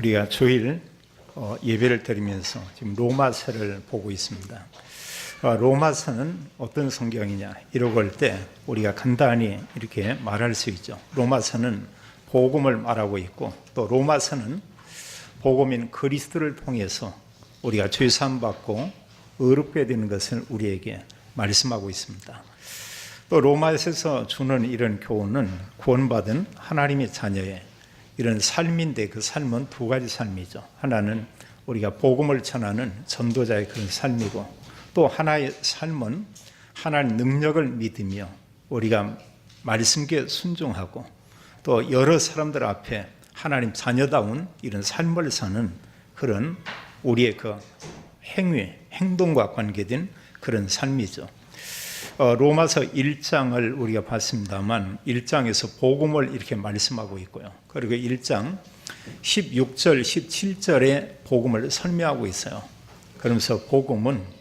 우리가 주일 예배를 드리면서 지금 로마서를 보고 있습니다. 로마서는 어떤 성경이냐 이러고 할 때 우리가 간단히 이렇게 말할 수 있죠. 로마서는 복음을 말하고 있고, 또 로마서는 복음인 그리스도를 통해서 우리가 죄 사함 받고 의롭게 되는 것을 우리에게 말씀하고 있습니다. 또 로마서에서 주는 이런 교훈은 구원받은 하나님의 자녀의 이런 삶인데, 그 삶은 두 가지 삶이죠. 하나는 우리가 복음을 전하는 전도자의 그런 삶이고, 또 하나의 삶은 하나님 능력을 믿으며 우리가 말씀께 순종하고 또 여러 사람들 앞에 하나님 자녀다운 이런 삶을 사는 그런 우리의 그 행동과 관계된 그런 삶이죠. 로마서 1장을 우리가 봤습니다만 1장에서 복음을 이렇게 말씀하고 있고요. 그리고 1장 16절, 17절에 복음을 설명하고 있어요. 그러면서 복음은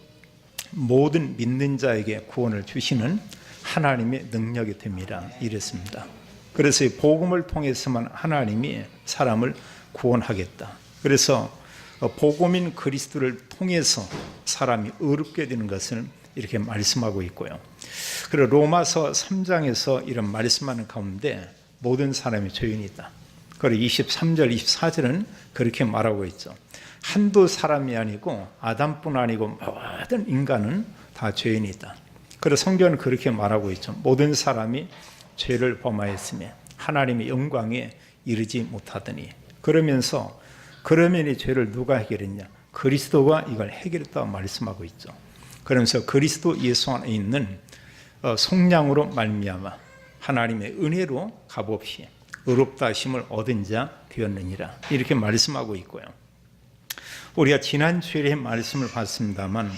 모든 믿는 자에게 구원을 주시는 하나님의 능력이 됩니다. 이랬습니다. 그래서 이 복음을 통해서만 하나님이 사람을 구원하겠다. 그래서 복음인 그리스도를 통해서 사람이 의롭게 되는 것을 이렇게 말씀하고 있고요. 그리고 로마서 3장에서 이런 말씀하는 가운데 모든 사람이 죄인이다. 그리고 23절, 24절은 그렇게 말하고 있죠. 한두 사람이 아니고 아담뿐 아니고 모든 인간은 다 죄인이다. 그래서 성경은 그렇게 말하고 있죠. 모든 사람이 죄를 범하였으며 하나님의 영광에 이르지 못하더니, 그러면서 그러면 이 죄를 누가 해결했냐? 그리스도가 이걸 해결했다고 말씀하고 있죠. 그러면서 그리스도 예수 안에 있는 속량으로 말미암아 하나님의 은혜로 값없이 의롭다 하심을 얻은 자 되었느니라, 이렇게 말씀하고 있고요. 우리가 지난 주일에 말씀을 봤습니다만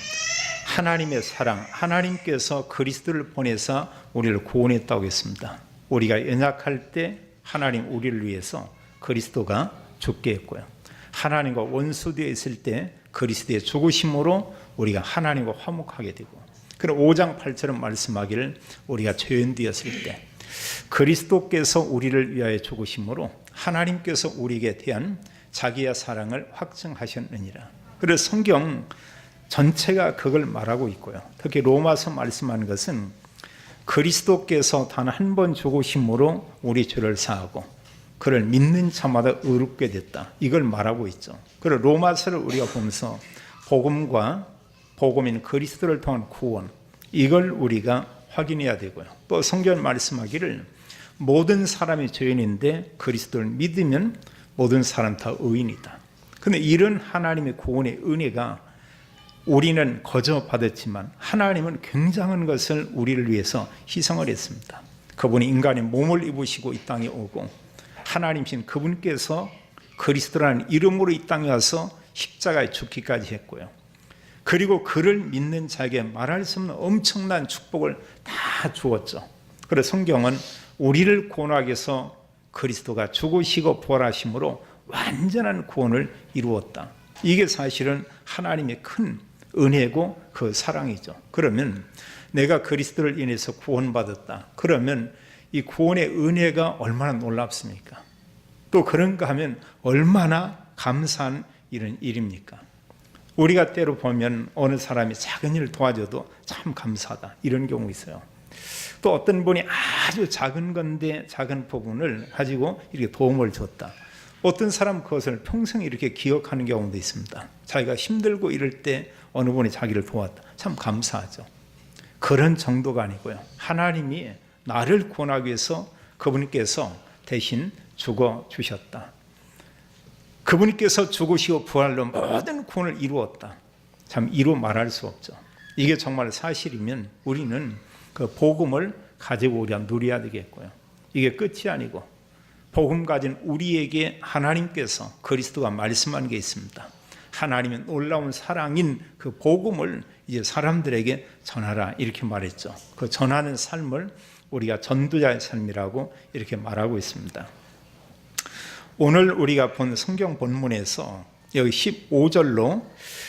하나님의 사랑, 하나님께서 그리스도를 보내사 우리를 구원했다고 했습니다. 우리가 연약할 때 하나님 우리를 위해서 그리스도가 죽게 했고요. 하나님과 원수되어 있을 때 그리스도의 죽으심으로 우리가 하나님과 화목하게 되고, 그리고 5장 8절은 말씀하기를 우리가 죄인되었을 때 그리스도께서 우리를 위하여 죽으심으로 하나님께서 우리에게 대한 자기의 사랑을 확증하셨느니라. 그래서 성경 전체가 그걸 말하고 있고요. 특히 로마서 말씀하는 것은 그리스도께서 단 한 번 죽으심으로 우리 죄를 사하고 그를 믿는 자마다 의롭게 됐다, 이걸 말하고 있죠. 그리고 로마서를 우리가 보면서 복음과 복음인 그리스도를 통한 구원, 이걸 우리가 확인해야 되고요. 또 성경 말씀하기를 모든 사람이 죄인인데 그리스도를 믿으면 모든 사람 다 의인이다. 그런데 이런 하나님의 구원의 은혜가 우리는 거저 받았지만 하나님은 굉장한 것을 우리를 위해서 희생을 했습니다. 그분이 인간의 몸을 입으시고 이 땅에 오고 하나님이신 그분께서 그리스도라는 이름으로 이 땅에 와서 십자가에 죽기까지 했고요. 그리고 그를 믿는 자에게 말할 수 없는 엄청난 축복을 다 주었죠. 그래서 성경은 우리를 구원하기 위해서 그리스도가 죽으시고 부활하심으로 완전한 구원을 이루었다. 이게 사실은 하나님의 큰 은혜고 그 사랑이죠. 그러면 내가 그리스도를 인해서 구원받았다. 그러면 이 구원의 은혜가 얼마나 놀랍습니까? 또 그런가 하면 얼마나 감사한 이런 일입니까? 우리가 때로 보면 어느 사람이 작은 일을 도와줘도 참 감사하다, 이런 경우 있어요. 또 어떤 분이 아주 작은 건데 작은 부분을 가지고 이렇게 도움을 줬다. 어떤 사람 그것을 평생 이렇게 기억하는 경우도 있습니다. 자기가 힘들고 이럴 때 어느 분이 자기를 도왔다. 참 감사하죠. 그런 정도가 아니고요. 하나님이 나를 구원하기 위해서 그분께서 대신 죽어주셨다. 그분께서 죽으시고 부활로 모든 구원을 이루었다. 참 이루 말할 수 없죠. 이게 정말 사실이면 우리는 그 복음을 가지고 우리가 누려야 되겠고요. 이게 끝이 아니고 복음 가진 우리에게 하나님께서 그리스도가 말씀한 게 있습니다. 하나님의 놀라운 사랑인 그 복음을 이제 사람들에게 전하라, 이렇게 말했죠. 그 전하는 삶을 우리가 전도자의 삶이라고 이렇게 말하고 있습니다. 오늘 우리가 본 성경 본문에서 여기 15절로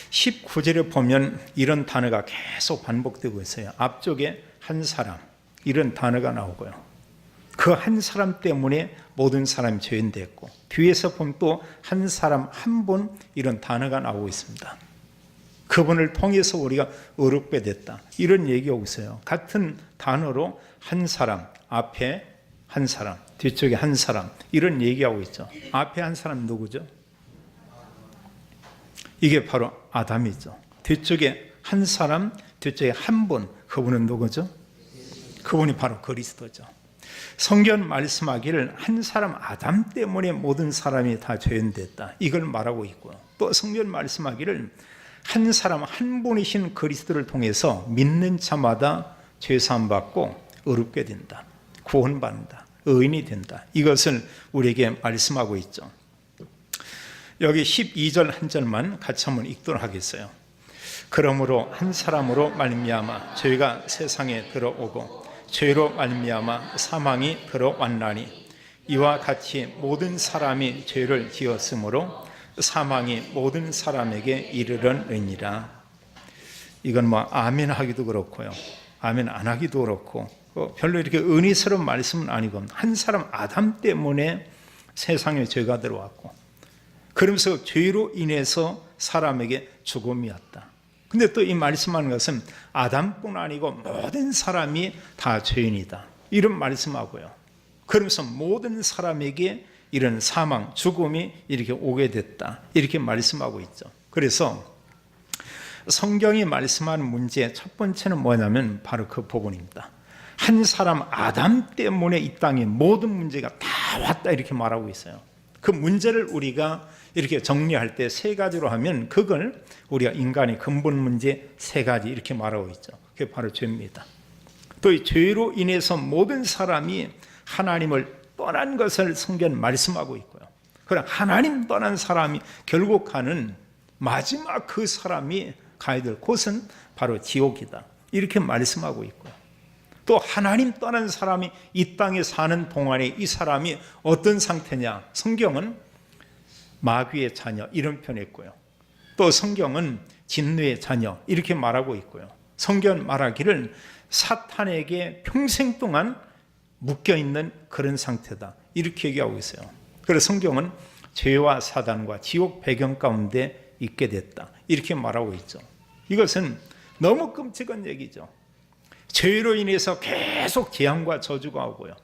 19절에 보면 이런 단어가 계속 반복되고 있어요. 앞쪽에 한 사람, 이런 단어가 나오고요. 그 한 사람 때문에 모든 사람이 죄인됐고, 뒤에서 보면 또 한 사람 한 분 이런 단어가 나오고 있습니다. 그분을 통해서 우리가 의롭게 됐다, 이런 얘기하고 있어요. 같은 단어로 한 사람, 앞에 한 사람, 뒤쪽에 한 사람, 이런 얘기하고 있죠. 앞에 한 사람 누구죠? 이게 바로 아담이죠. 뒤쪽에 한 사람, 뒤쪽에 한 분, 그분은 누구죠? 그분이 바로 그리스도죠. 성경 말씀하기를 한 사람 아담 때문에 모든 사람이 다 죄인됐다, 이걸 말하고 있고요. 또 성경 말씀하기를 한 사람 한 분이신 그리스도를 통해서 믿는 자마다 죄사함 받고 의롭게 된다, 구원받는다, 의인이 된다, 이것을 우리에게 말씀하고 있죠. 여기 12절 한 절만 같이 한번 읽도록 하겠어요. 그러므로 한 사람으로 말미암아 죄가 세상에 들어오고 죄로 말미암아 사망이 들어왔나니 이와 같이 모든 사람이 죄를 지었으므로 사망이 모든 사람에게 이르렀느니라. 이건 뭐 아멘 하기도 그렇고요, 아멘 안 하기도 그렇고, 별로 이렇게 은혜스러운 말씀은 아니고, 한 사람 아담 때문에 세상에 죄가 들어왔고, 그러면서 죄로 인해서 사람에게 죽음이었다. 근데 또 이 말씀하는 것은 아담뿐 아니고 모든 사람이 다 죄인이다, 이런 말씀하고요. 그러면서 모든 사람에게 이런 사망, 죽음이 이렇게 오게 됐다, 이렇게 말씀하고 있죠. 그래서 성경이 말씀하는 문제의 첫 번째는 뭐냐면 바로 그 부분입니다. 한 사람 아담 때문에 이 땅에 모든 문제가 다 왔다, 이렇게 말하고 있어요. 그 문제를 우리가 이렇게 정리할 때 세 가지로 하면, 그걸 우리가 인간의 근본 문제 세 가지 이렇게 말하고 있죠. 그게 바로 죄입니다. 또 이 죄로 인해서 모든 사람이 하나님을 떠난 것을 성경 말씀하고 있고요. 그럼 하나님 떠난 사람이 결국 가는 마지막 그 사람이 가야 될 곳은 바로 지옥이다, 이렇게 말씀하고 있고요. 또 하나님 떠난 사람이 이 땅에 사는 동안에 이 사람이 어떤 상태냐, 성경은 마귀의 자녀 이런 표현했고요. 또 성경은 진노의 자녀 이렇게 말하고 있고요. 성경 말하기를 사탄에게 평생 동안 묶여있는 그런 상태다, 이렇게 얘기하고 있어요. 그래서 성경은 죄와 사단과 지옥 배경 가운데 있게 됐다, 이렇게 말하고 있죠. 이것은 너무 끔찍한 얘기죠. 죄로 인해서 계속 재앙과 저주가 오고요,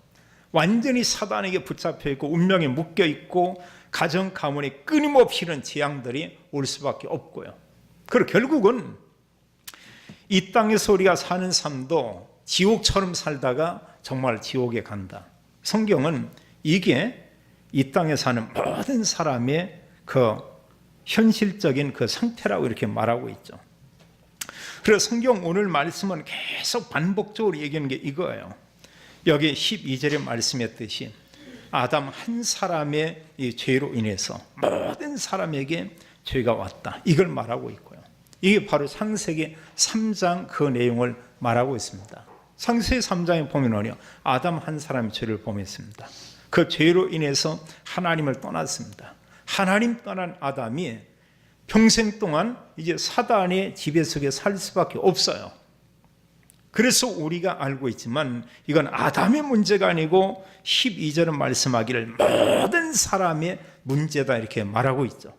완전히 사단에게 붙잡혀 있고 운명에 묶여 있고 가정 가문에 끊임없이 이런 재앙들이 올 수밖에 없고요. 그리고 결국은 이 땅에서 우리가 사는 삶도 지옥처럼 살다가 정말 지옥에 간다. 성경은 이게 이 땅에 사는 모든 사람의 그 현실적인 그 상태라고 이렇게 말하고 있죠. 그래서 성경 오늘 말씀은 계속 반복적으로 얘기하는 게 이거예요. 여기 12절의 말씀했듯이 아담 한 사람의 이 죄로 인해서 모든 사람에게 죄가 왔다, 이걸 말하고 있고요. 이게 바로 창세기 3장 그 내용을 말하고 있습니다. 창세기 3장에 보면요, 아담 한 사람의 죄를 범했습니다. 그 죄로 인해서 하나님을 떠났습니다. 하나님 떠난 아담이 평생 동안 이제 사단의 지배 속에 살 수밖에 없어요. 그래서 우리가 알고 있지만 이건 아담의 문제가 아니고 12절은 말씀하기를 모든 사람의 문제다, 이렇게 말하고 있죠.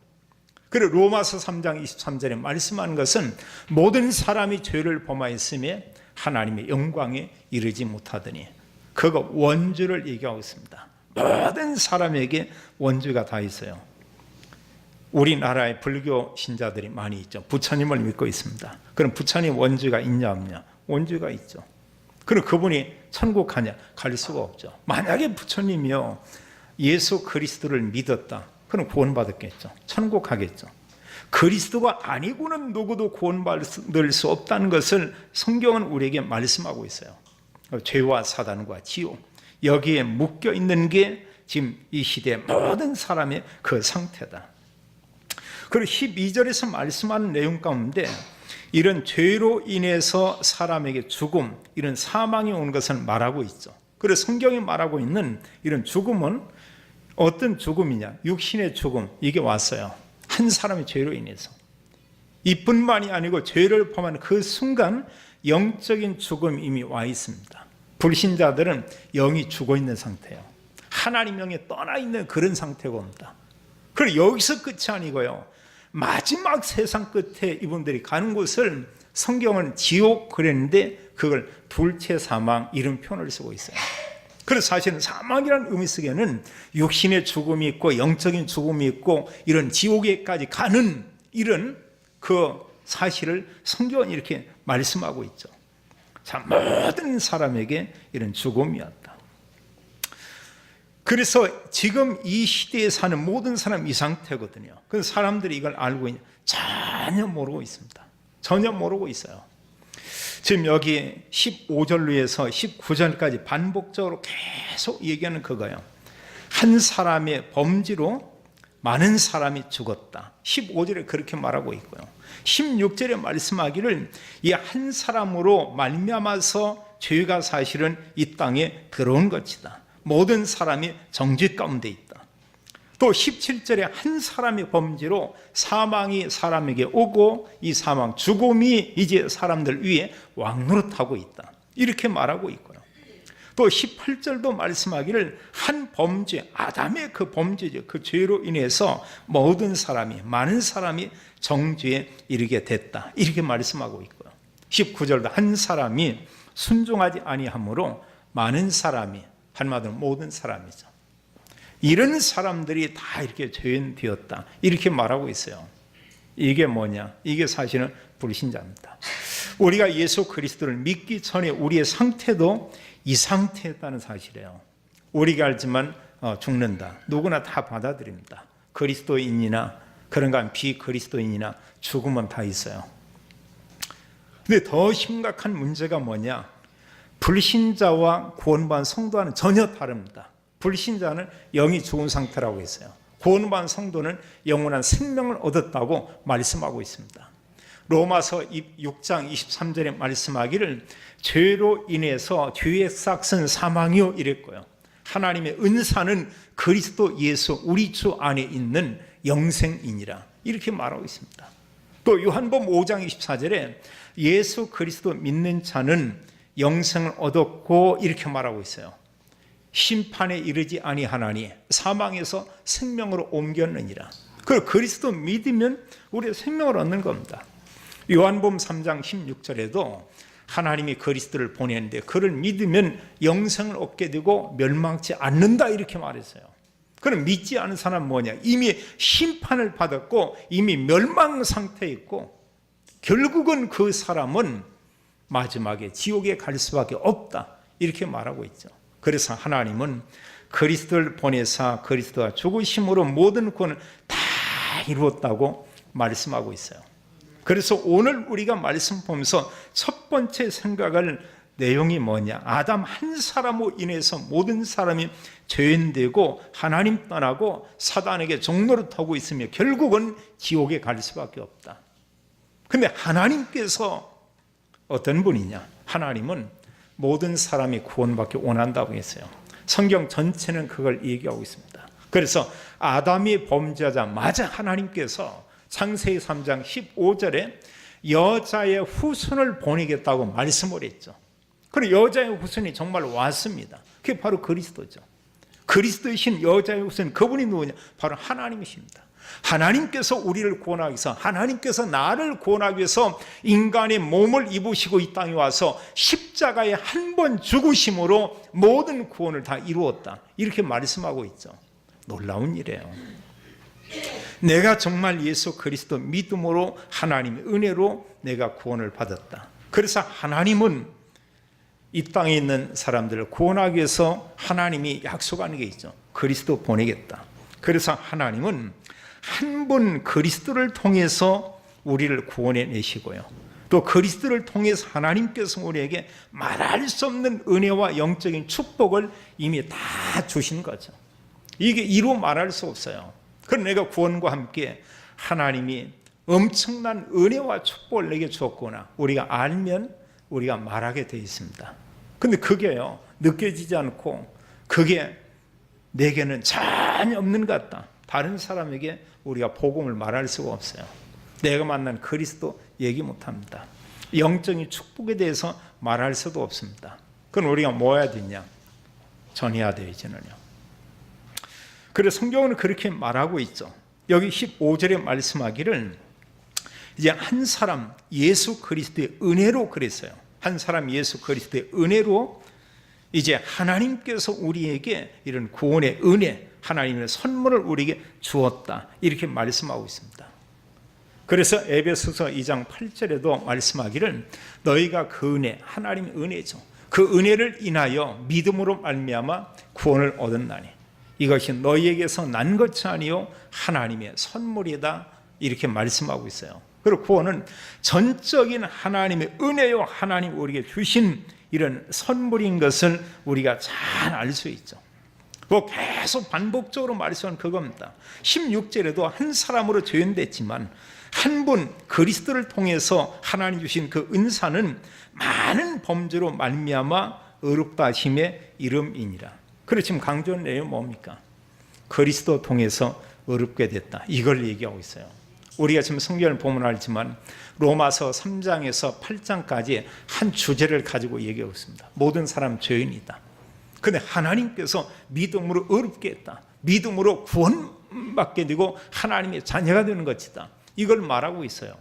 그리고 로마서 3장 23절에 말씀하는 것은 모든 사람이 죄를 범하였음에 하나님의 영광에 이르지 못하더니, 그거 원죄를 얘기하고 있습니다. 모든 사람에게 원죄가 다 있어요. 우리나라에 불교 신자들이 많이 있죠. 부처님을 믿고 있습니다. 그럼 부처님 원죄가 있냐 없냐? 원죄가 있죠. 그럼 그분이 천국 가냐? 갈 수가 없죠. 만약에 부처님이요 예수 그리스도를 믿었다, 그럼 구원받았겠죠. 천국 가겠죠. 그리스도가 아니고는 누구도 구원받을 수 없다는 것을 성경은 우리에게 말씀하고 있어요. 죄와 사단과 지옥, 여기에 묶여 있는 게 지금 이 시대의 모든 사람의 그 상태다. 그리고 12절에서 말씀하는 내용 가운데 이런 죄로 인해서 사람에게 죽음, 이런 사망이 온 것을 말하고 있죠. 그래서 성경이 말하고 있는 이런 죽음은 어떤 죽음이냐? 육신의 죽음, 이게 왔어요. 한 사람의 죄로 인해서. 이뿐만이 아니고 죄를 범한 그 순간 영적인 죽음이 이미 와 있습니다. 불신자들은 영이 죽어 있는 상태예요. 하나님 영에 떠나 있는 그런 상태가 옵니다. 그리고 여기서 끝이 아니고요, 마지막 세상 끝에 이분들이 가는 곳을 성경은 지옥 그랬는데 그걸 불체 사망 이런 표현을 쓰고 있어요. 그래서 사실은 사망이라는 의미 속에는 육신의 죽음이 있고 영적인 죽음이 있고 이런 지옥에까지 가는 이런 그 사실을 성경은 이렇게 말씀하고 있죠. 자, 모든 사람에게 이런 죽음이었다. 그래서 지금 이 시대에 사는 모든 사람 이 상태거든요. 그래서 사람들이 이걸 알고 있냐? 전혀 모르고 있습니다. 전혀 모르고 있어요. 지금 여기 15절로 해서 19절까지 반복적으로 계속 얘기하는 그거예요. 한 사람의 범죄로 많은 사람이 죽었다. 15절에 그렇게 말하고 있고요. 16절에 말씀하기를 이 한 사람으로 말미암아서 죄가 사실은 이 땅에 들어온 것이다. 모든 사람이 정죄 가운데 있다. 또 17절에 한 사람의 범죄로 사망이 사람에게 오고 이 사망, 죽음이 이제 사람들 위에 왕노릇하고 있다. 이렇게 말하고 있고요. 또 18절도 말씀하기를 한 범죄, 아담의 그 범죄죠. 그 죄로 인해서 모든 사람이, 많은 사람이 정죄에 이르게 됐다. 이렇게 말씀하고 있고요. 19절도 한 사람이 순종하지 아니하므로 많은 사람이, 한마디로 모든 사람이죠. 이런 사람들이 다 이렇게 죄인 되었다. 이렇게 말하고 있어요. 이게 뭐냐? 이게 사실은 불신자입니다. 우리가 예수 그리스도를 믿기 전에 우리의 상태도 이 상태였다는 사실이에요. 우리가 알지만 죽는다. 누구나 다 받아들입니다. 그리스도인이나 그런가 하면 비그리스도인이나 죽음은 다 있어요. 근데 더 심각한 문제가 뭐냐? 불신자와 구원받은 성도와는 전혀 다릅니다. 불신자는 영이 죽은 상태라고 했어요. 구원받은 성도는 영원한 생명을 얻었다고 말씀하고 있습니다. 로마서 6장 23절에 말씀하기를 죄로 인해서 죄의 삭은 사망이요 이랬고요. 하나님의 은사는 그리스도 예수 우리 주 안에 있는 영생이니라 이렇게 말하고 있습니다. 또 요한복음 5장 24절에 예수 그리스도 믿는 자는 영생을 얻었고 이렇게 말하고 있어요. 심판에 이르지 아니하나니 사망에서 생명으로 옮겼느니라. 그리고 그리스도 믿으면 우리가 생명을 얻는 겁니다. 요한복음 3장 16절에도 하나님이 그리스도를 보냈는데 그를 믿으면 영생을 얻게 되고 멸망치 않는다 이렇게 말했어요. 그럼 믿지 않은 사람은 뭐냐? 이미 심판을 받았고 이미 멸망 상태에 있고 결국은 그 사람은 마지막에 지옥에 갈 수밖에 없다 이렇게 말하고 있죠. 그래서 하나님은 그리스도를 보내사 그리스도가 죽으심으로 모든 구원을 다 이루었다고 말씀하고 있어요. 그래서 오늘 우리가 말씀 보면서 첫 번째 생각할 내용이 뭐냐? 아담 한 사람으로 인해서 모든 사람이 죄인되고 하나님 떠나고 사단에게 종노릇하고 있으며 결국은 지옥에 갈 수밖에 없다. 근데 하나님께서 어떤 분이냐? 하나님은 모든 사람이 구원받기 원한다고 했어요. 성경 전체는 그걸 얘기하고 있습니다. 그래서 아담이 범죄하자마자 하나님께서 창세기 3장 15절에 여자의 후손을 보내겠다고 말씀을 했죠. 그리고 여자의 후손이 정말 왔습니다. 그게 바로 그리스도죠. 그리스도이신 여자의 후손, 그분이 누구냐? 바로 하나님이십니다. 하나님께서 우리를 구원하기 위해서, 하나님께서 나를 구원하기 위해서 인간의 몸을 입으시고 이 땅에 와서 십자가에 한 번 죽으심으로 모든 구원을 다 이루었다. 이렇게 말씀하고 있죠. 놀라운 일이에요. 내가 정말 예수 그리스도 믿음으로 하나님의 은혜로 내가 구원을 받았다. 그래서 하나님은 이 땅에 있는 사람들을 구원하기 위해서 하나님이 약속하는 게 있죠. 그리스도 보내겠다. 그래서 하나님은 한 분 그리스도를 통해서 우리를 구원해 내시고요. 또 그리스도를 통해서 하나님께서 우리에게 말할 수 없는 은혜와 영적인 축복을 이미 다 주신 거죠. 이게 이루 말할 수 없어요. 그럼 내가 구원과 함께 하나님이 엄청난 은혜와 축복을 내게 주었구나. 우리가 알면 우리가 말하게 되어 있습니다. 근데 그게요, 느껴지지 않고 그게 내게는 전혀 없는 것 같다. 다른 사람에게 우리가 복음을 말할 수가 없어요. 내가 만난 그리스도 얘기 못합니다. 영적인 축복에 대해서 말할 수도 없습니다. 그럼 우리가 뭐 해야 되냐? 전해야 돼요, 이제는요. 그래서 성경은 그렇게 말하고 있죠. 여기 15절에 말씀하기를 이제 한 사람 예수 그리스도의 은혜로 그랬어요. 한 사람 예수 그리스도의 은혜로 이제 하나님께서 우리에게 이런 구원의 은혜, 하나님의 선물을 우리에게 주었다. 이렇게 말씀하고 있습니다. 그래서 에베소서 2장 8절에도 말씀하기를 너희가 그 은혜, 하나님의 은혜죠. 그 은혜를 인하여 믿음으로 말미암아 구원을 얻었나니 이것이 너희에게서 난 것이 아니요 하나님의 선물이다. 이렇게 말씀하고 있어요. 그리고 구원은 전적인 하나님의 은혜요, 하나님 우리에게 주신 이런 선물인 것을 우리가 잘 알 수 있죠. 그 계속 반복적으로 말씀하는 그겁니다. 16절에도 한 사람으로 죄인됐지만 한 분 그리스도를 통해서 하나님 주신 그 은사는 많은 범죄로 말미암아 의롭다 하심의 이름이니라. 그래서 지금 강조한 내용이 뭡니까? 그리스도 통해서 의롭게 됐다. 이걸 얘기하고 있어요. 우리가 지금 성경을 보면 알지만 로마서 3장에서 8장까지 한 주제를 가지고 얘기하고 있습니다. 모든 사람 죄인이다. 그런데 하나님께서 믿음으로 의롭게 했다. 믿음으로 구원받게 되고 하나님의 자녀가 되는 것이다. 이걸 말하고 있어요.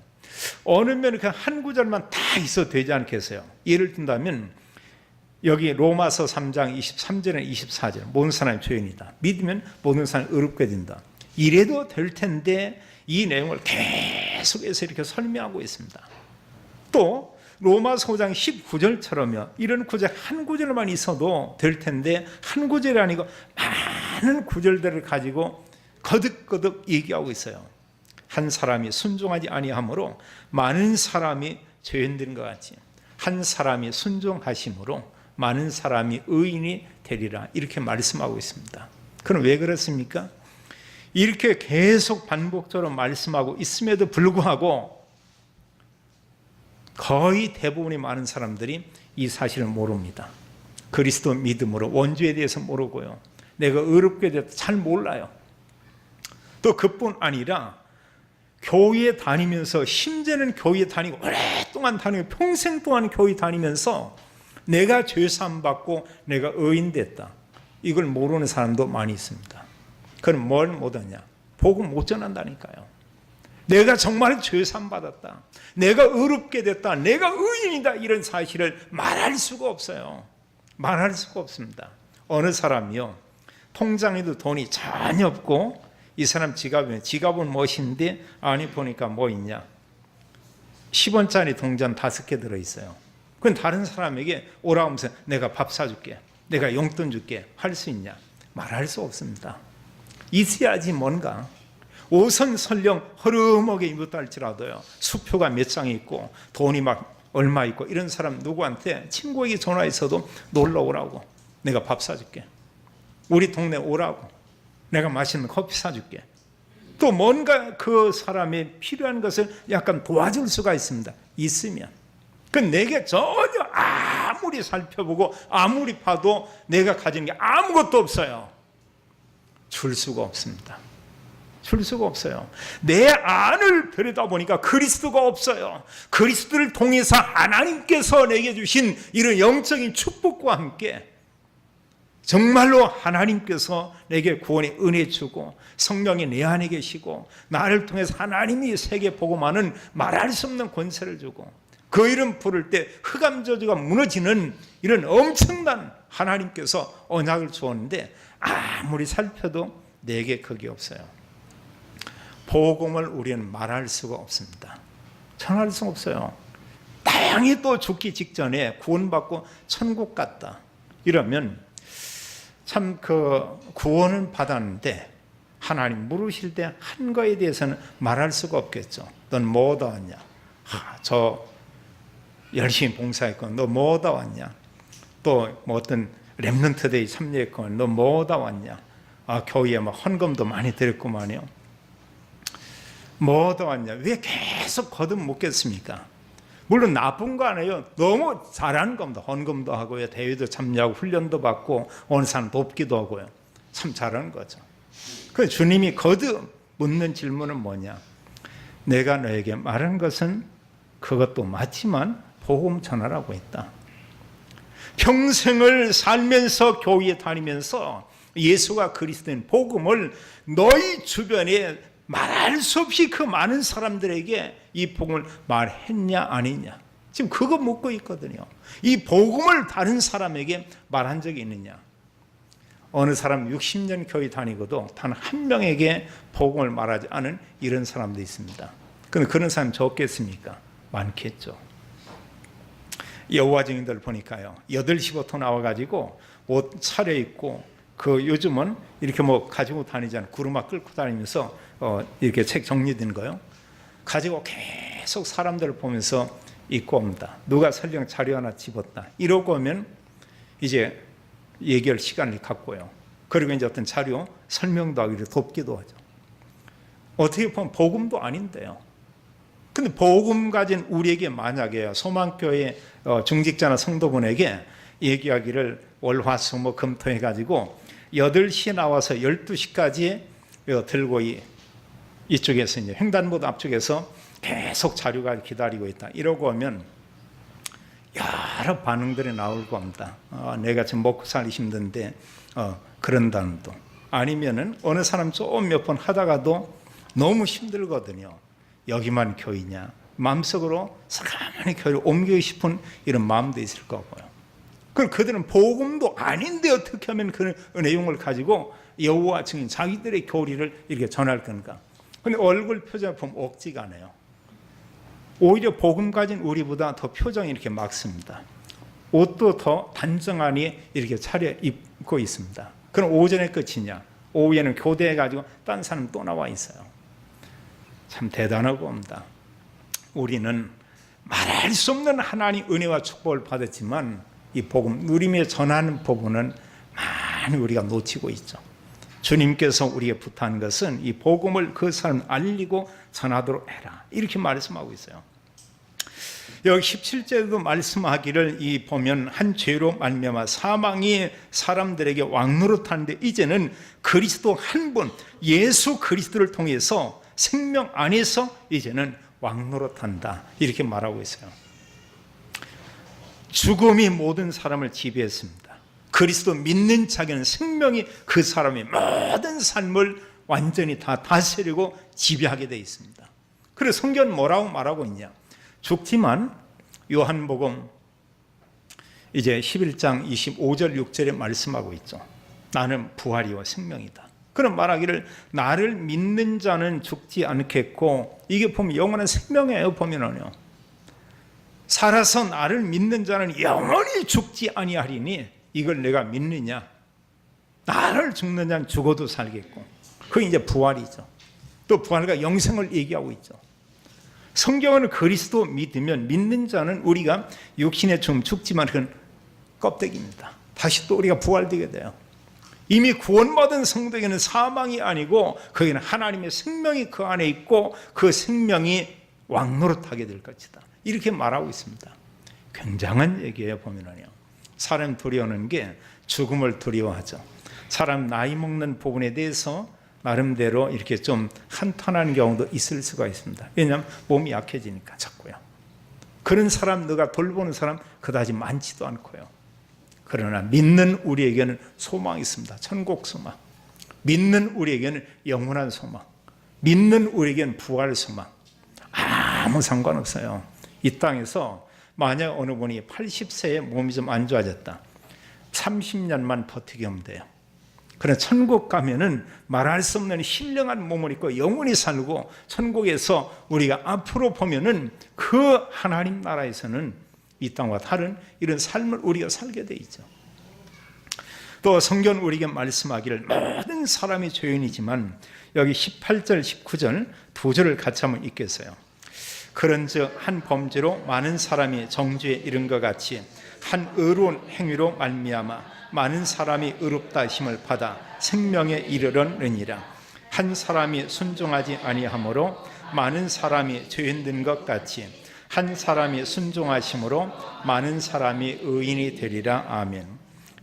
어느 면에 그냥 한 구절만 다 있어도 되지 않겠어요? 예를 든다면 여기 로마서 3장 23절에 24절 모든 사람이 죄인이다. 믿으면 모든 사람이 의롭게 된다. 이래도 될 텐데 이 내용을 계속해서 이렇게 설명하고 있습니다. 또 로마서 5장 19절처럼요. 이런 구절 한 구절만 있어도 될 텐데 한 구절이 아니고 많은 구절들을 가지고 거듭거듭 얘기하고 있어요. 한 사람이 순종하지 아니하므로 많은 사람이 죄인된 것 같이 한 사람이 순종하심으로 많은 사람이 의인이 되리라. 이렇게 말씀하고 있습니다. 그럼 왜 그렇습니까? 이렇게 계속 반복적으로 말씀하고 있음에도 불구하고 거의 대부분의 많은 사람들이 이 사실을 모릅니다. 그리스도 믿음으로 원죄에 대해서 모르고요. 내가 의롭게 됐다 잘 몰라요. 또 그뿐 아니라 교회에 다니면서 심지어는 교회에 다니고 오랫동안 다니고 평생 동안 교회 다니면서 내가 죄사함 받고 내가 의인 됐다. 이걸 모르는 사람도 많이 있습니다. 그럼 뭘 못하냐? 복음 못 전한다니까요. 내가 정말 죄사함 받았다. 내가 의롭게 됐다. 내가 의인이다. 이런 사실을 말할 수가 없어요. 말할 수가 없습니다. 어느 사람이요. 통장에도 돈이 전혀 없고 이 사람 지갑은 무엇인데 아니 보니까 뭐 있냐? 10원짜리 동전 5개 들어있어요. 그건 다른 사람에게 오라고 하면서 내가 밥 사줄게. 내가 용돈 줄게. 할 수 있냐? 말할 수 없습니다. 있어야지 뭔가. 옷은 설령 허름하게 입었다 할지라도요. 수표가 몇 장이 있고 돈이 막 얼마 있고 이런 사람 누구한테 친구에게 전화해서도 놀러 오라고. 내가 밥 사줄게. 우리 동네 오라고. 내가 맛있는 커피 사줄게. 또 뭔가 그 사람이 필요한 것을 약간 도와줄 수가 있습니다. 있으면. 그 내게 전혀 아무리 살펴보고 아무리 봐도 내가 가진 게 아무것도 없어요. 줄 수가 없습니다. 줄 수가 없어요. 내 안을 들여다보니까 그리스도가 없어요. 그리스도를 통해서 하나님께서 내게 주신 이런 영적인 축복과 함께 정말로 하나님께서 내게 구원의 은혜 주고 성령이 내 안에 계시고 나를 통해서 하나님이 세계 복음하는 말할 수 없는 권세를 주고 그 이름 부를 때 흑암 저주가 무너지는 이런 엄청난 하나님께서 언약을 주었는데 아무리 살펴도 내게 그게 없어요. 복음을 우리는 말할 수가 없습니다. 전할 수가 없어요. 다양히 또 죽기 직전에 구원받고 천국 갔다 이러면 참 그 구원은 받았는데 하나님 물으실 때 한 거에 대해서는 말할 수가 없겠죠. 넌 뭐 얻어 왔냐? 저 열심히 봉사했고 너 뭐 얻어 왔냐? 또 뭐 어떤 렘넌트 데이 참여했고 너 뭐 얻어 왔냐? 교회에 막 헌금도 많이 드렸구만요. 뭐 얻어 왔냐? 왜 계속 거듭 묻겠습니까? 물론 나쁜 거 아니에요. 너무 잘하는 겁니다. 헌금도 하고요. 대회도 참여하고 훈련도 받고 어느 사람 돕기도 하고요. 참 잘하는 거죠. 그 주님이 거듭 묻는 질문은 뭐냐? 내가 너에게 말한 것은 그것도 맞지만 복음 전하라고 했다. 평생을 살면서 교회에 다니면서 예수가 그리스도인 복음을 너희 주변에 말할 수 없이 그 많은 사람들에게 이 복음을 말했냐 안 했냐, 지금 그거 묻고 있거든요. 이 복음을 다른 사람에게 말한 적이 있느냐. 어느 사람 60년 교회 다니고도 단 한 명에게 복음을 말하지 않은 이런 사람도 있습니다. 그런데 그런 사람 적겠습니까? 많겠죠. 여호와 증인들 보니까요, 8시부터 나와가지고 옷 차려입고, 그 요즘은 이렇게 뭐 가지고 다니잖아요. 구루마 끌고 다니면서 이렇게 책 정리된 거요, 가지고 계속 사람들을 보면서 입고 옵니다. 누가 설령 자료 하나 집었다 이러고 오면 이제 얘기할 시간을 갖고요, 그리고 이제 어떤 자료 설명도 하기로 돕기도 하죠. 어떻게 보면 복음도 아닌데요. 근데 복음 가진 우리에게 만약에 소망교회 중직자나 성도분에게 얘기하기를 월화수 뭐 금토 해가지고 8시에 나와서 12시까지 들고 이쪽에서 이제 횡단보도 앞쪽에서 계속 자료가 기다리고 있다 이러고 오면 여러 반응들이 나올 겁니다. 내가 지금 먹고 살기 힘든데 그런다는 도, 아니면은 어느 사람 좀 몇 번 하다가도 너무 힘들거든요. 여기만 교회냐, 마음속으로 가만히 교회를 옮기고 싶은 이런 마음도 있을 거고요. 그럼 그들은 복음도 아닌데 어떻게 하면 그 내용을 가지고 여호와 증인 자기들의 교리를 이렇게 전할 건가. 근데 얼굴 표정을 보면 억지가 나요. 오히려 복음 가진 우리보다 더 표정이 이렇게 막습니다. 옷도 더 단정하니 이렇게 차려입고 있습니다. 그럼 오전에 끝이냐, 오후에는 교대해가지고 딴 사람 또 나와 있어요. 참 대단하고 옵니다. 우리는 말할 수 없는 하나님 은혜와 축복을 받았지만 이 복음 누리며 전하는 부분은 많이 우리가 놓치고 있죠. 주님께서 우리에게 부탁한 것은 이 복음을 그 사람 알리고 전하도록 해라, 이렇게 말씀하고 있어요. 여기 17절에도 말씀하기를 이 보면 한 죄로 말미암아 사망이 사람들에게 왕노릇하는데 이제는 그리스도 한 분 예수 그리스도를 통해서 생명 안에서 이제는 왕노릇한다, 이렇게 말하고 있어요. 죽음이 모든 사람을 지배했습니다. 그리스도 믿는 자에게는 생명이 그 사람의 모든 삶을 완전히 다 다스리고 지배하게 되어 있습니다. 그래서 성경은 뭐라고 말하고 있냐, 죽지만 요한복음 이제 11장 25절 6절에 말씀하고 있죠. 나는 부활이와 생명이다. 그런 말하기를 나를 믿는 자는 죽지 않겠고, 이게 보면 영원한 생명이에요. 보면은요, 살아서 나를 믿는 자는 영원히 죽지 아니하리니 이걸 내가 믿느냐. 나를 죽는 자는 죽어도 살겠고, 그게 이제 부활이죠. 또 부활과 영생을 얘기하고 있죠. 성경은 그리스도 믿으면, 믿는 자는 우리가 육신에 좀 죽지만 그건 껍데기입니다. 다시 또 우리가 부활되게 돼요. 이미 구원받은 성도에게는 사망이 아니고 거기는 하나님의 생명이 그 안에 있고 그 생명이 왕노릇하게 될 것이다, 이렇게 말하고 있습니다. 굉장한 얘기예요. 보면은요, 사람 두려워하는 게 죽음을 두려워하죠. 사람 나이 먹는 부분에 대해서 나름대로 이렇게 좀 한탄하는 경우도 있을 수가 있습니다. 왜냐하면 몸이 약해지니까 자꾸요. 그런 사람, 너가 돌보는 사람 그다지 많지도 않고요. 그러나 믿는 우리에게는 소망이 있습니다. 천국 소망. 믿는 우리에게는 영원한 소망. 믿는 우리에게는 부활 소망. 아무 상관없어요. 이 땅에서 만약 어느 분이 80세에 몸이 좀 안 좋아졌다, 30년만 버티게 하면 돼요. 그러나 천국 가면은 말할 수 없는 신령한 몸을 입고 영원히 살고, 천국에서 우리가 앞으로 보면은 그 하나님 나라에서는 이 땅과 다른 이런 삶을 우리가 살게 돼 있죠. 또 성경 우리에게 말씀하기를 모든 사람이 죄인이지만, 여기 18절 19절 두 절을 같이 한번 읽겠어요. 그런즉 한 범죄로 많은 사람이 정죄에 이른 것 같이 한 의로운 행위로 말미암아 많은 사람이 의롭다 힘을 받아 생명에 이르러느니라. 한 사람이 순종하지 아니하므로 많은 사람이 죄인 된 것 같이 한 사람이 순종하심으로 많은 사람이 의인이 되리라. 아멘.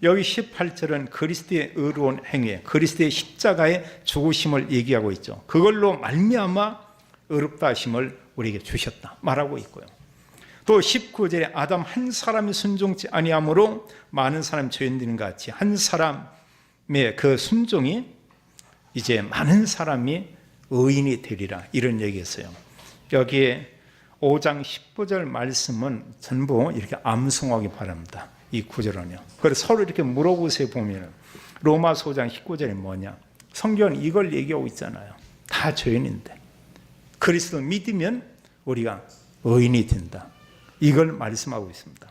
여기 18절은 그리스도의 의로운 행위, 그리스도의 십자가의 죽으심을 얘기하고 있죠. 그걸로 말미암아 의롭다 하심을 우리에게 주셨다 말하고 있고요. 또 19절에 아담 한 사람이 순종치 아니하므로 많은 사람이 죄인되는 것 같이 한 사람의 그 순종이 이제 많은 사람이 의인이 되리라, 이런 얘기했어요. 여기에 5장 19절 말씀은 전부 이렇게 암송하기 바랍니다. 이 구절은요. 그래서 서로 이렇게 물어보세요. 보면 로마서 5장 19절이 뭐냐, 성경은 이걸 얘기하고 있잖아요. 다 죄인인데 그리스도 믿으면 우리가 의인이 된다, 이걸 말씀하고 있습니다.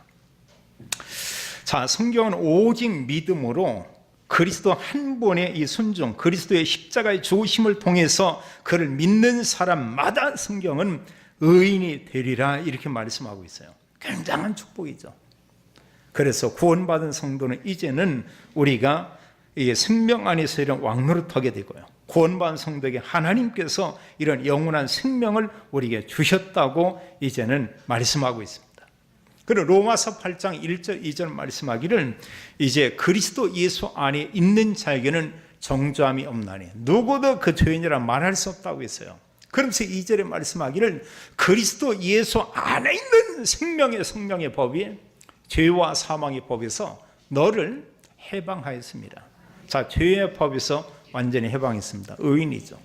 자, 성경은 오직 믿음으로 그리스도 한 분의 이 순종, 그리스도의 십자가의 죽으심을 통해서 그를 믿는 사람마다 성경은 의인이 되리라, 이렇게 말씀하고 있어요. 굉장한 축복이죠. 그래서 구원받은 성도는 이제는 우리가 이 생명 안에서 이런 왕노릇하게 되고요, 구원받은 성도에게 하나님께서 이런 영원한 생명을 우리에게 주셨다고 이제는 말씀하고 있습니다. 그리고 로마서 8장 1절 2절 말씀하기를 이제 그리스도 예수 안에 있는 자에게는 정죄함이 없나니 누구도 그 죄인이라 말할 수 없다고 했어요. 그러면서 2절에 말씀하기를 그리스도 예수 안에 있는 생명의 성령의 법이 죄와 사망의 법에서 너를 해방하였습니다. 자, 죄의 법에서 완전히 해방했습니다. 의인이죠.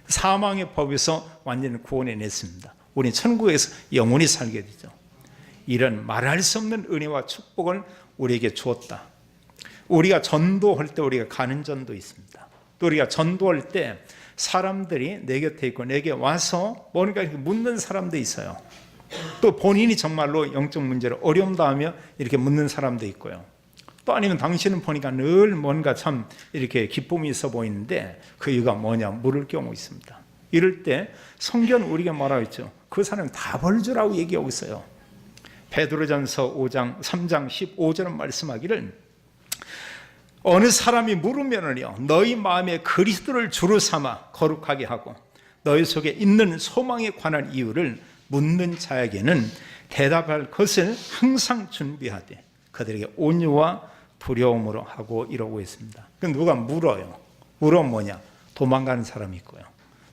사망의 법에서 완전히 구원해냈습니다. 우리는 천국에서 영원히 살게 되죠. 이런 말할 수 없는 은혜와 축복을 우리에게 주었다. 우리가 전도할 때 우리가 가는 전도 있습니다. 또 우리가 전도할 때 사람들이 내 곁에 있고 내게 와서 뭔가 이렇게 묻는 사람도 있어요. 또 본인이 정말로 영적 문제로 어려움 당하며 이렇게 묻는 사람도 있고요. 또 아니면 당신은 보니까 늘 뭔가 참 이렇게 기쁨이 있어 보이는데 그 이유가 뭐냐 물을 경우 있습니다. 이럴 때 성경은 우리가 뭐라고 했죠? 그 사람 다 벌주라고 얘기하고 있어요. 베드로전서 5장 3장 15절은 말씀하기를 어느 사람이 물으면은요 너희 마음에 그리스도를 주로 삼아 거룩하게 하고 너희 속에 있는 소망에 관한 이유를 묻는 자에게는 대답할 것을 항상 준비하되 그들에게 온유와 두려움으로 하고 이러고 있습니다. 누가 물어요. 물으면 뭐냐? 도망가는 사람이 있고요.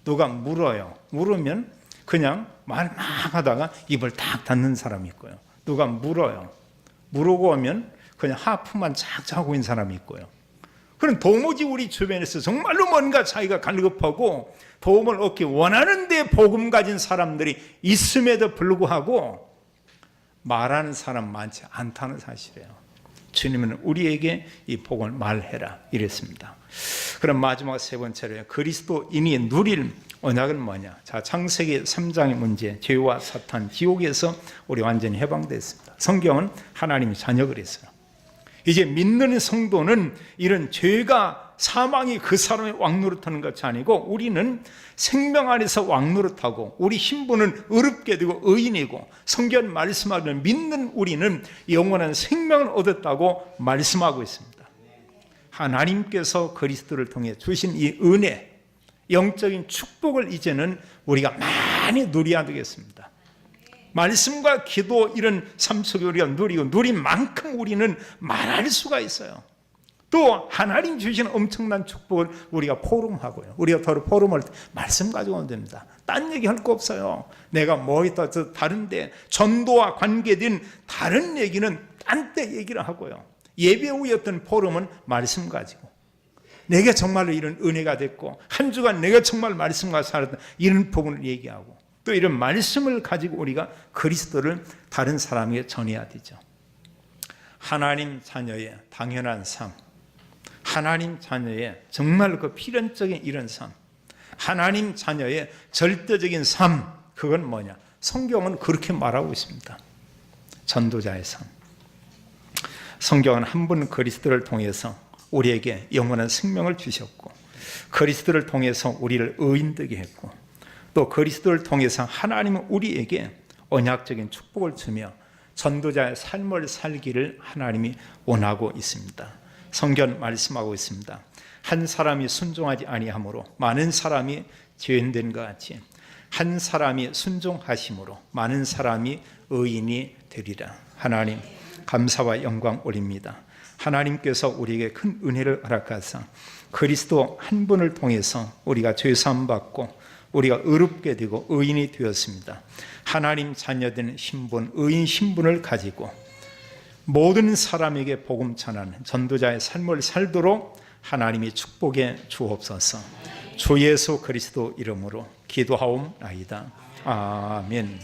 누가 물어요. 물으면 그냥 말 막 하다가 입을 딱 닫는 사람이 있고요. 누가 물어요. 물어고 오면 그냥 하품만 쫙쫙 하고 있는 사람이 있고요. 그럼 도무지 우리 주변에서 정말로 뭔가 자기가 갈급하고 도움을 얻기 원하는데 복음 가진 사람들이 있음에도 불구하고 말하는 사람 많지 않다는 사실이에요. 주님은 우리에게 이 복음을 말해라 이랬습니다. 그럼 마지막 세 번째로 그리스도인이 누릴 언약은 뭐냐? 자, 창세기 3장의 문제, 죄와 사탄, 지옥에서 우리 완전히 해방됐습니다. 성경은 하나님이 자녀 그랬어요. 이제 믿는 성도는 이런 죄가 사망이 그 사람의 왕노릇하는 것이 아니고 우리는 생명 안에서 왕노릇하고 우리 신분은 의롭게 되고 의인이고 성경 말씀하기를 믿는 우리는 영원한 생명을 얻었다고 말씀하고 있습니다. 하나님께서 그리스도를 통해 주신 이 은혜, 영적인 축복을 이제는 우리가 많이 누려야 되겠습니다. 말씀과 기도 이런 삶 속에 우리가 누리고 누린 만큼 우리는 말할 수가 있어요. 또 하나님 주신 엄청난 축복을 우리가 포럼하고요. 우리가 더러 포럼할 때 말씀 가지고 오면 됩니다. 딴 얘기 할 거 없어요. 내가 뭐 있다 다른데 전도와 관계된 다른 얘기는 딴 때 얘기를 하고요. 예배 후였던 포럼은 말씀 가지고 내가 정말로 이런 은혜가 됐고 한 주간 내가 정말 말씀과 살았다 이런 부분을 얘기하고 또 이런 말씀을 가지고 우리가 그리스도를 다른 사람에게 전해야 되죠. 하나님 자녀의 당연한 삶, 하나님 자녀의 정말 그 필연적인 이런 삶, 하나님 자녀의 절대적인 삶, 그건 뭐냐? 성경은 그렇게 말하고 있습니다. 전도자의 삶. 성경은 한 분 그리스도를 통해서 우리에게 영원한 생명을 주셨고 그리스도를 통해서 우리를 의인되게 했고 또 그리스도를 통해서 하나님은 우리에게 언약적인 축복을 주며 전도자의 삶을 살기를 하나님이 원하고 있습니다. 성경 말씀하고 있습니다. 한 사람이 순종하지 아니하므로 많은 사람이 죄인된 것 같이 한 사람이 순종하심으로 많은 사람이 의인이 되리라. 하나님 감사와 영광 올립니다. 하나님께서 우리에게 큰 은혜를 허락하사 그리스도 한 분을 통해서 우리가 죄 사함 받고 우리가 의롭게 되고 의인이 되었습니다. 하나님 자녀된 신분, 의인 신분을 가지고 모든 사람에게 복음 전하는 전도자의 삶을 살도록 하나님이 축복해 주옵소서. 주 예수 그리스도 이름으로 기도하옵나이다. 아멘.